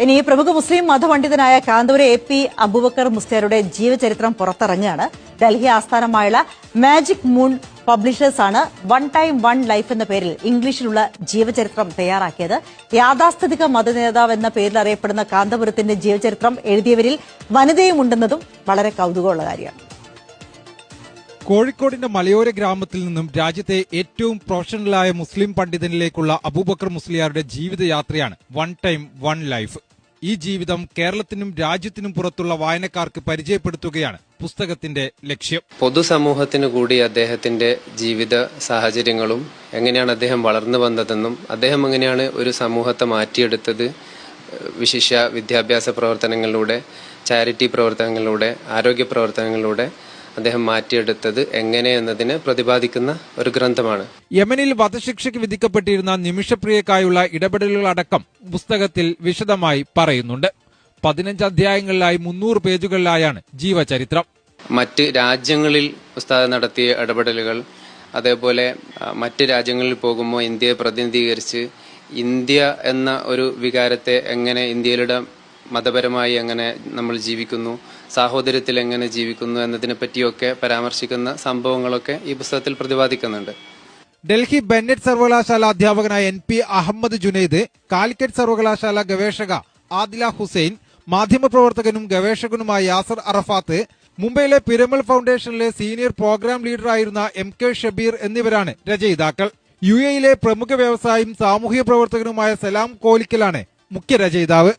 ഇനി പ്രമുഖ മുസ്ലിം മതപണ്ഡിതനായ Kanthapuram A P Abubakar മുസ്ലിയാരുടെ ജീവചരിത്രം പുറത്തിറങ്ങുകയാണ്. ഡൽഹി ആസ്ഥാനമായുള്ള മാജിക് മൂൺ പബ്ലിഷേഴ്സ് ആണ് വൺ ടൈം വൺ ലൈഫ് എന്ന പേരിൽ ഇംഗ്ലീഷിലുള്ള ജീവചരിത്രം തയ്യാറാക്കിയത്. യാഥാസ്ഥിതിക മതനേതാവ് എന്ന പേരിൽ അറിയപ്പെടുന്ന കാന്തപുരത്തിന്റെ ജീവചരിത്രം എഴുതിയവരിൽ വനിതയും ഉണ്ടെന്നതും വളരെ കൗതുകമുള്ള കാര്യമാണ്. കോഴിക്കോടിന്റെ മലയോര ഗ്രാമത്തിൽ നിന്നും രാജ്യത്തെ ഏറ്റവും പ്രൊഫഷണലായ മുസ്ലിം പണ്ഡിതനിലേക്കുള്ള അബൂബക്കർ മുസ്ലിയാരുടെ ജീവിതയാത്രയാണ് വൺ ടൈം വൺ ലൈഫ്. ഈ ജീവിതം കേരളത്തിനും രാജ്യത്തിനും പുറത്തുള്ള വായനക്കാർക്ക് പരിചയപ്പെടുത്തുകയാണ് പുസ്തകത്തിന്റെ ലക്ഷ്യം. പൊതുസമൂഹത്തിനു കൂടി അദ്ദേഹത്തിന്റെ ജീവിത സാഹചര്യങ്ങളും എങ്ങനെയാണ് അദ്ദേഹം വളർന്നു വന്നതെന്നും അദ്ദേഹം എങ്ങനെയാണ് ഒരു സമൂഹത്തെ മാറ്റിയെടുത്തത്, വിശിഷ്യ വിദ്യാഭ്യാസ പ്രവർത്തനങ്ങളിലൂടെ, ചാരിറ്റി പ്രവർത്തനങ്ങളിലൂടെ, ആരോഗ്യ പ്രവർത്തനങ്ങളിലൂടെ അദ്ദേഹം മാറ്റിയെടുത്തത് എങ്ങനെ എന്നതിനെ പ്രതിപാദിക്കുന്ന ഒരു ഗ്രന്ഥമാണ്. യമനിൽ വധശിക്ഷയ്ക്ക് വിധിക്കപ്പെട്ടിരുന്ന നിമിഷപ്രിയക്കായുള്ള ഇടപെടലുകളടക്കം പുസ്തകത്തിൽ വിശദമായി പറയുന്നുണ്ട്. 15 അധ്യായങ്ങളിലായി 300 പേജുകളിലായാണ് ജീവചരിത്രം. മറ്റ് രാജ്യങ്ങളിൽ ഉസ്താദ് നടത്തിയ ഇടപെടലുകൾ, അതേപോലെ മറ്റ് രാജ്യങ്ങളിൽ പോകുമ്പോൾ ഇന്ത്യയെ പ്രതിനിധീകരിച്ച് ഇന്ത്യ എന്ന ഒരു വികാരത്തെ എങ്ങനെ, ഇന്ത്യയിലെ മതപരമായി എങ്ങനെ നമ്മൾ ജീവിക്കുന്നു, സാഹോദര്യത്തിൽ എങ്ങനെ ജീവിക്കുന്നു എന്നതിനെ പറ്റിയൊക്കെ പരാമർശിക്കുന്ന സംഭവങ്ങളൊക്കെ ഈ പുസ്തകത്തിൽ പ്രതിപാദിക്കുന്നുണ്ട്. ഡൽഹി ബെന്നറ്റ് സർവകലാശാല അധ്യാപകനായ NP അഹമ്മദ് ജുനൈദ്, കാലിക്കറ്റ് സർവകലാശാല ഗവേഷക ആദില ഹുസൈൻ, മാധ്യമപ്രവർത്തകനും ഗവേഷകനുമായ യാസർ അറഫാത്ത്, മുംബൈയിലെ പിരമൽ ഫൗണ്ടേഷനിലെ സീനിയർ പ്രോഗ്രാം ലീഡറായിരുന്ന MK ഷബീർ എന്നിവരാണ് രചയിതാക്കൾ. UAE യിലെ പ്രമുഖ വ്യവസായിയും സാമൂഹ്യ പ്രവർത്തകനുമായ സലാം കോലിക്കലാണ് മുഖ്യ രചയിതാവ്.